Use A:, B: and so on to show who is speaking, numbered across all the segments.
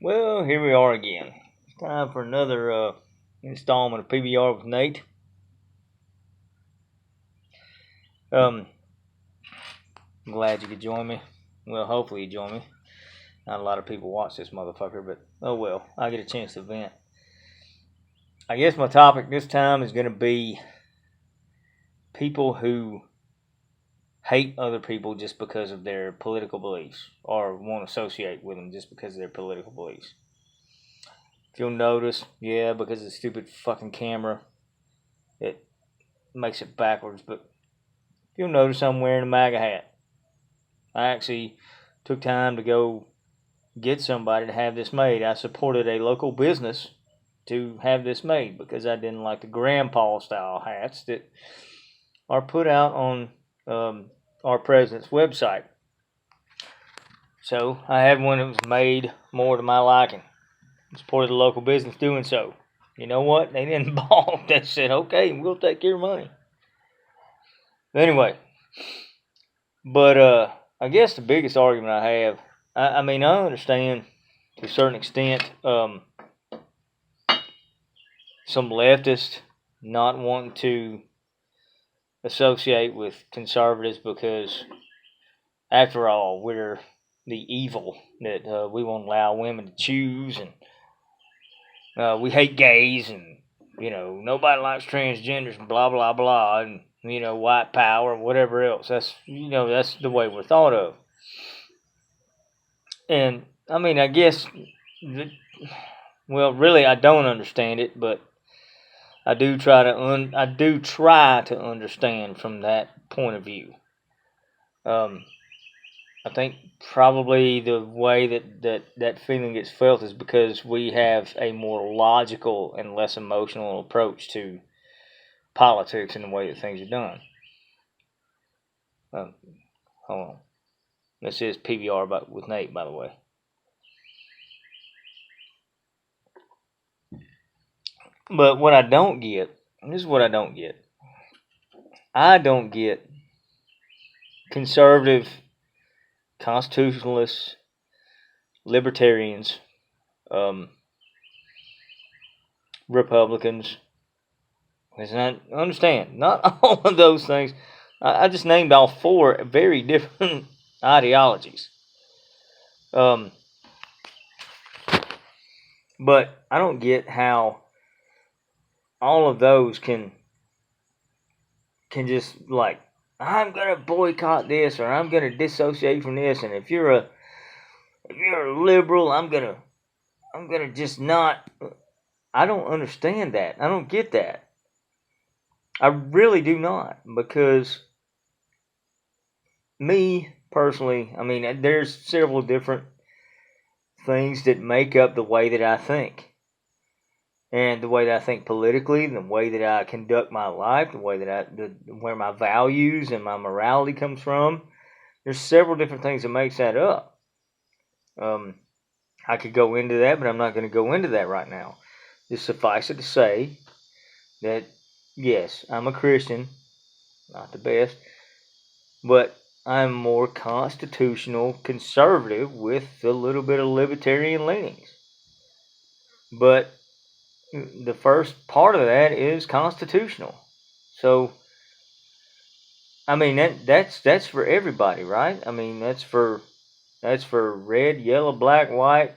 A: Well, here we are again. It's time for another installment of PBR with Nate. I'm glad you could join me. Well, hopefully you join me. Not a lot of people watch this motherfucker, but oh well, I get a chance to vent. I guess my topic this time is going to be people who hate other people just because of their political beliefs or won't associate with them just because of their political beliefs. If you'll notice, yeah, because of the stupid fucking camera, it makes it backwards, but you'll notice I'm wearing a MAGA hat. I actually took time to go get somebody to have this made. I supported a local business to have this made because I didn't like the grandpa style hats that are put out on our president's website. So I had one that was made more to my liking. Supported a local business doing so. You know what? They didn't balk. They said, okay, we'll take your money. Anyway, but I guess the biggest argument I have, I mean, I understand to a certain extent some leftists not wanting to associate with conservatives because, after all, we're the evil that we won't allow women to choose, and we hate gays, and nobody likes transgenders, and blah blah blah, and white power and whatever else. That's the way we're thought of. And I mean, I guess, well, really, I don't understand it, but I do try to understand from that point of view. I think probably the way that feeling gets felt is because we have a more logical and less emotional approach to politics and the way that things are done. Hold on. This is PBR with Nate, by the way. But what I don't get, this is what I don't get. I don't get conservative, constitutionalists, libertarians, Republicans. I understand, not all of those things. I just named all four very different ideologies. But I don't get how all of those can just, like, I'm gonna boycott this, or I'm gonna dissociate from this, and if you're a liberal, I'm gonna just not. I don't understand that. I don't get that. I really do not, because me personally, I mean, there's several different things that make up the way that I think. And the way that I think politically, the way that I conduct my life, the way that where my values and my morality comes from. There's several different things that makes that up. I could go into that, but I'm not going to go into that right now. Just suffice it to say that, yes, I'm a Christian, not the best, but I'm more constitutional conservative with a little bit of libertarian leanings. But the first part of that is constitutional. So, I mean, that's for everybody, right? I mean, that's for red, yellow, black, white,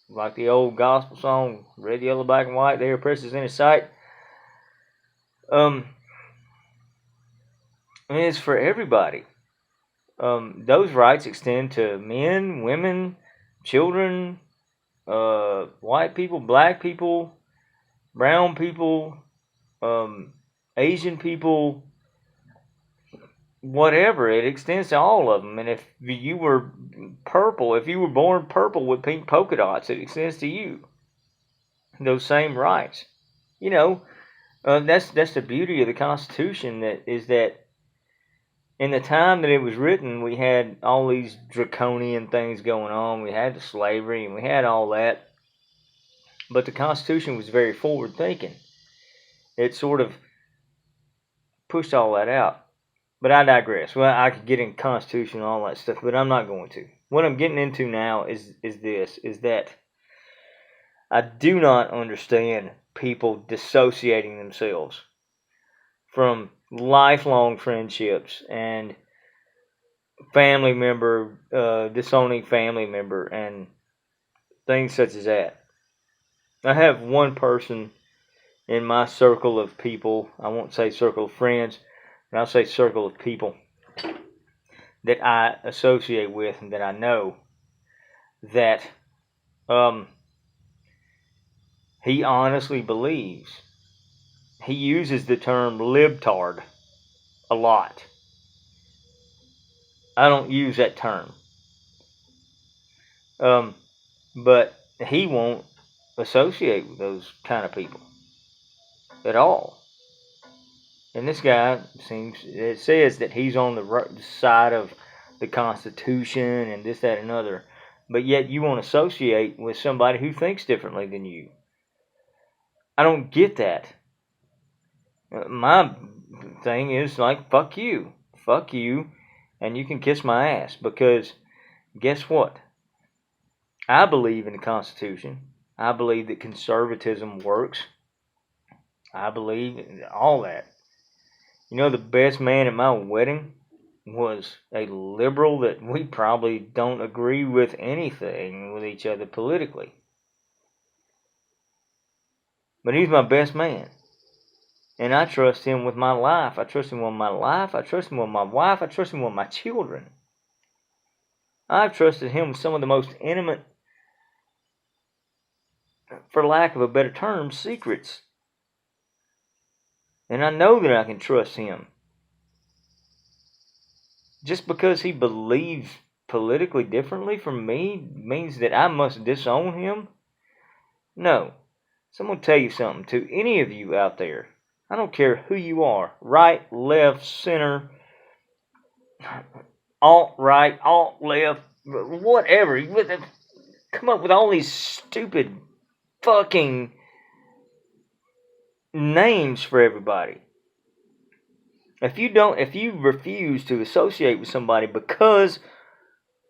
A: like the old gospel song, red, yellow, black, and white. There, precious in His sight. I mean, it's for everybody. Those rights extend to men, women, children, white people, black people, brown people, Asian people, whatever. It extends to all of them. And if you were purple, if you were born purple with pink polka dots, it extends to you. Those same rights. That's the beauty of the Constitution. That is that in the time that it was written, we had all these draconian things going on. We had the slavery and we had all that. But the Constitution was very forward thinking. It sort of pushed all that out. But I digress. Well, I could get in Constitution and all that stuff, but I'm not going to. what I'm getting into now is that I do not understand people dissociating themselves from lifelong friendships and disowning family member, and things such as that. I have one person in my circle of people, I won't say circle of friends, and I'll say circle of people that I associate with and that I know that he honestly believes. He uses the term libtard a lot. I don't use that term. But he won't associate with those kind of people at all. And this guy it says that he's on the right side of the Constitution and this, that, and other. But yet you won't associate with somebody who thinks differently than you. I don't get that. My thing is like, fuck you. Fuck you. And you can kiss my ass. Because guess what? I believe in the Constitution. I believe that conservatism works. I believe in all that. You know, the best man at my wedding was a liberal that we probably don't agree with anything with each other politically. But he's my best man. And I trust him with my life. I trust him with my life. I trust him with my wife. I trust him with my children. I've trusted him with some of the most intimate, for lack of a better term, secrets. And I know that I can trust him. Just because he believes politically differently from me means that I must disown him? No. So I'm going to tell you something to any of you out there. I don't care who you are. Right, left, center, alt-right, alt-left, whatever. Come up with all these stupid fucking names for everybody. If you refuse to associate with somebody because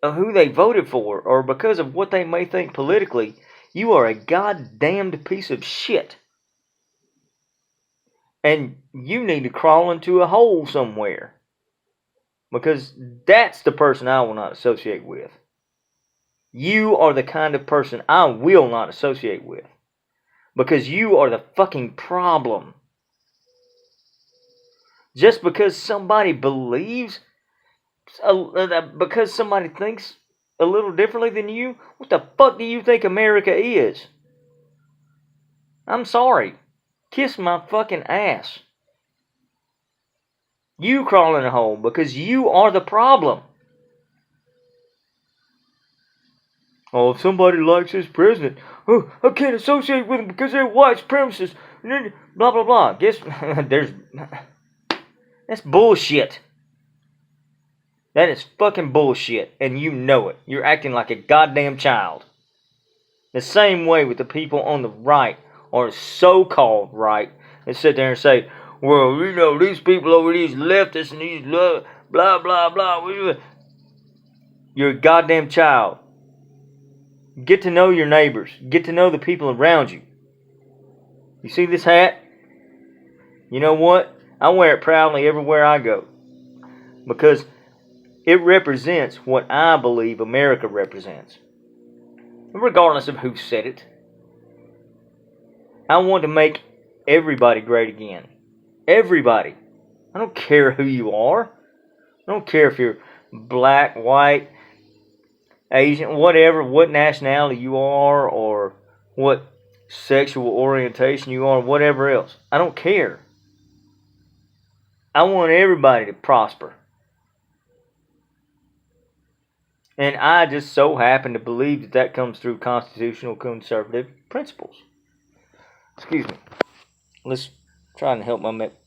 A: of who they voted for or because of what they may think politically, you are a goddamned piece of shit. And you need to crawl into a hole somewhere. Because that's the person I will not associate with. You are the kind of person I will not associate with. Because you are the fucking problem. Just because somebody believes, because somebody thinks a little differently than you, what the fuck do you think America is? I'm sorry. Kiss my fucking ass. You crawl in a hole because you are the problem. Oh, if somebody likes this president, oh, I can't associate with them because they're white supremacists. Blah, blah, blah. Guess that's bullshit. That is fucking bullshit, and you know it. You're acting like a goddamn child. The same way with the people on the right, or so-called right, that sit there and say, well, you know, these people over these leftists and these blah, blah, blah. You're a goddamn child. Get to know your neighbors. Get to know the people around you. You see this hat? You know what? I wear it proudly everywhere I go. Because it represents what I believe America represents. Regardless of who said it. I want to make everybody great again. Everybody. I don't care who you are. I don't care if you're black, white, Asian, whatever, what nationality you are, or what sexual orientation you are, whatever else. I don't care. I want everybody to prosper. And I just so happen to believe that that comes through constitutional conservative principles. Excuse me. Let's try and help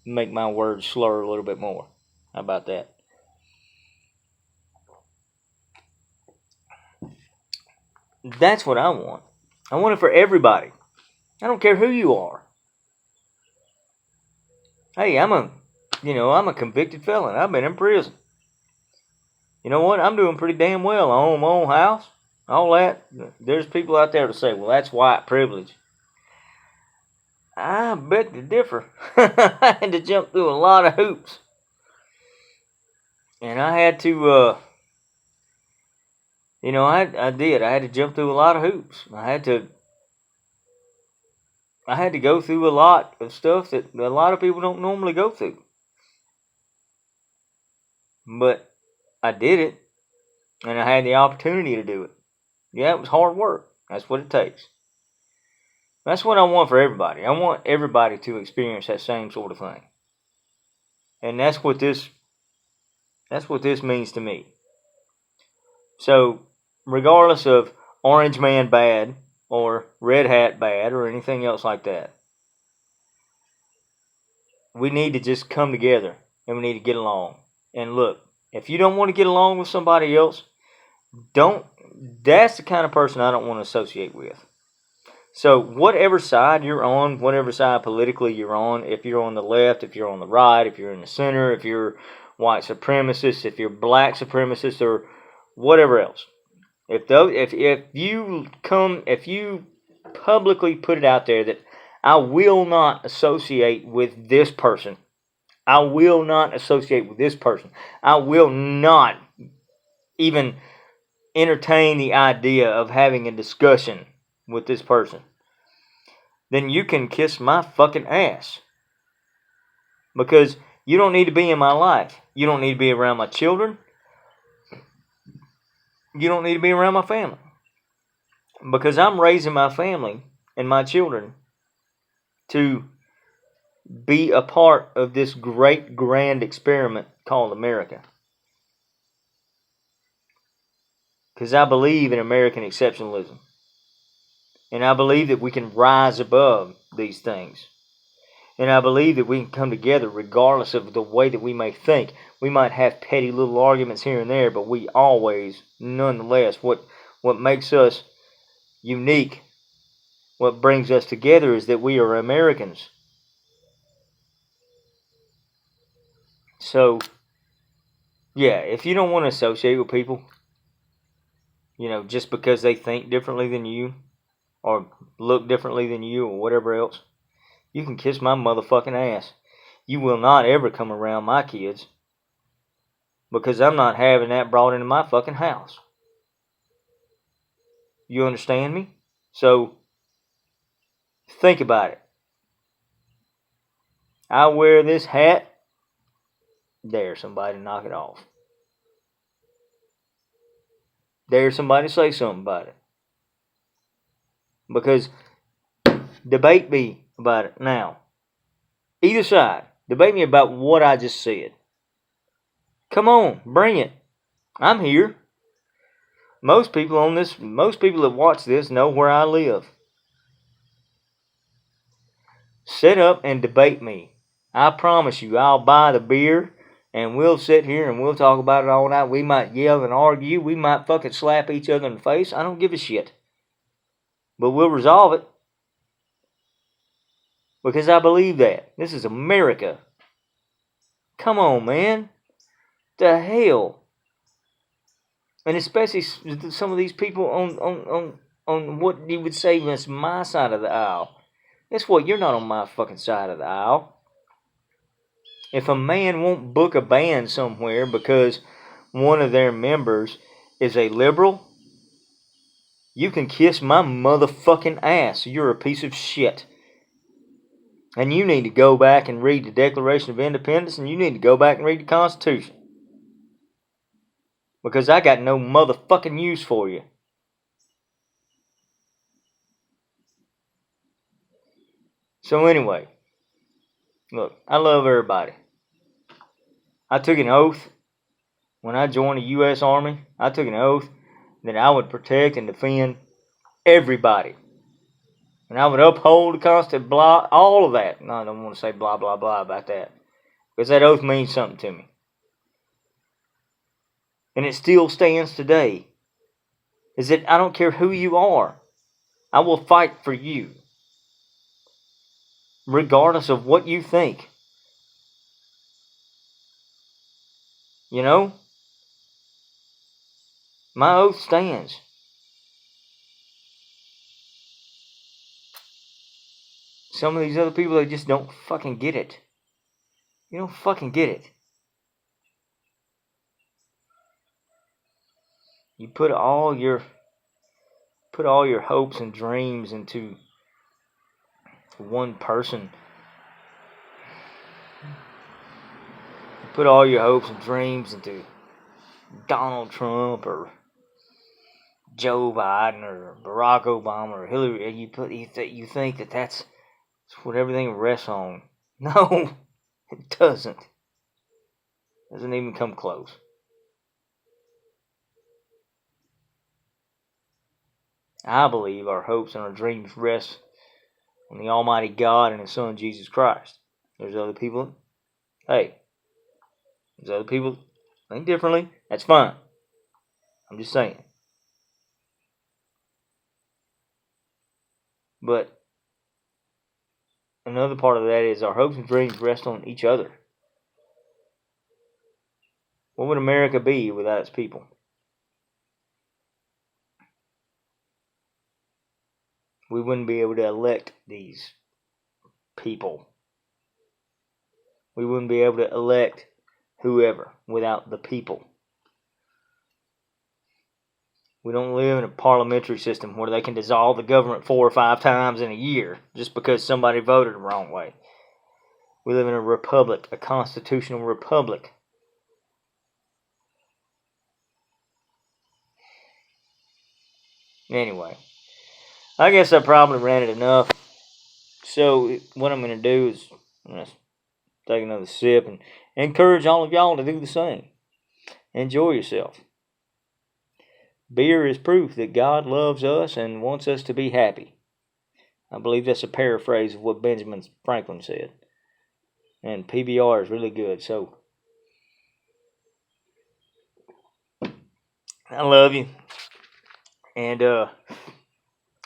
A: make my words slur a little bit more. How about that? That's what I want. I want it for everybody. I don't care who you are. Hey, I'm a convicted felon. I've been in prison. You know what? I'm doing pretty damn well. I own my own house. All that. There's people out there to say, well, that's white privilege. I beg to differ. I had to jump through a lot of hoops. And I had to, I did. I had to jump through a lot of hoops. I had to go through a lot of stuff that a lot of people don't normally go through. But I did it, and I had the opportunity to do it. Yeah, it was hard work. That's what it takes. That's what I want for everybody. I want everybody to experience that same sort of thing. And that's what this means to me. So, regardless of Orange Man bad or Red Hat bad or anything else like that, we need to just come together and we need to get along. And look, if you don't want to get along with somebody else, that's the kind of person I don't want to associate with. So whatever side you're on, whatever side politically you're on, if you're on the left, if you're on the right, if you're in the center, if you're white supremacist, if you're black supremacist, or whatever else, if you publicly put it out there that I will not associate with this person, I will not associate with this person, I will not even entertain the idea of having a discussion with this person, then you can kiss my fucking ass. Because you don't need to be in my life. You don't need to be around my children. You don't need to be around my family. Because I'm raising my family and my children to be a part of this great grand experiment called America. Because I believe in American exceptionalism. And I believe that we can rise above these things. And I believe that we can come together regardless of the way that we may think. We might have petty little arguments here and there, but we always, nonetheless, what makes us unique, what brings us together is that we are Americans. So, yeah, if you don't want to associate with people, just because they think differently than you, or look differently than you, or whatever else, you can kiss my motherfucking ass. You will not ever come around my kids, because I'm not having that brought into my fucking house. You understand me? So, think about it. I wear this hat, dare somebody knock it off. Dare somebody say something about it. Because debate me about it now. Either side, debate me about what I just said. Come on, bring it. I'm here. Most people that watch this know where I live. Sit up and debate me. I promise you, I'll buy the beer and we'll sit here and we'll talk about it all night. We might yell and argue. We might fucking slap each other in the face. I don't give a shit. But we'll resolve it. Because I believe that. This is America. Come on, man. The hell. And especially some of these people on what you would say is my side of the aisle. Guess what? You're not on my fucking side of the aisle. If a man won't book a band somewhere because one of their members is a liberal, you can kiss my motherfucking ass. You're a piece of shit. And you need to go back and read the Declaration of Independence, and you need to go back and read the Constitution. Because I got no motherfucking use for you. So anyway, look, I love everybody. I took an oath when I joined the U.S. Army. I took an oath that I would protect and defend everybody. And I would uphold the Constitution, blah, all of that. No, I don't want to say blah, blah, blah about that. Because that oath means something to me. And it still stands today. Is that I don't care who you are. I will fight for you. Regardless of what you think. You know? My oath stands. Some of these other people, they just don't fucking get it. You don't fucking get it. You put all your hopes and dreams into one person. You put all your hopes and dreams into Donald Trump or Joe Biden or Barack Obama or Hillary. You think that that's what everything rests on. No, it doesn't. It doesn't even come close. I believe our hopes and our dreams rest on the Almighty God and His Son, Jesus Christ. There's other people. Hey, there's other people think differently. That's fine. I'm just saying. But another part of that is our hopes and dreams rest on each other. What would America be without its people? We wouldn't be able to elect these people. We wouldn't be able to elect whoever without the people. We don't live in a parliamentary system where they can dissolve the government 4 or 5 times in a year just because somebody voted the wrong way. We live in a republic, a constitutional republic. Anyway, I guess I probably ranted enough. So what I'm going to do is I'm going to take another sip and encourage all of y'all to do the same. Enjoy yourself. Beer is proof that God loves us and wants us to be happy. I believe that's a paraphrase of what Benjamin Franklin said. And PBR is really good, so I love you. And I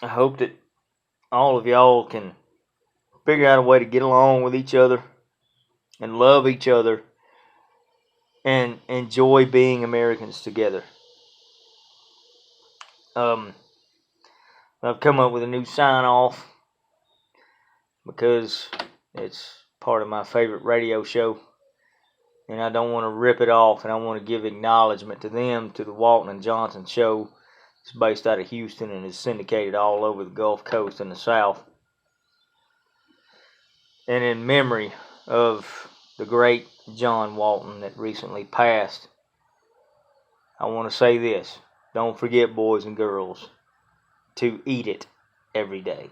A: hope that all of y'all can figure out a way to get along with each other and love each other and enjoy being Americans together. I've come up with a new sign-off because it's part of my favorite radio show, and I don't want to rip it off, and I want to give acknowledgement to them, to the Walton and Johnson show. It's based out of Houston and is syndicated all over the Gulf Coast and the South. And in memory of the great John Walton that recently passed, I want to say this. Don't forget, boys and girls, to eat it every day.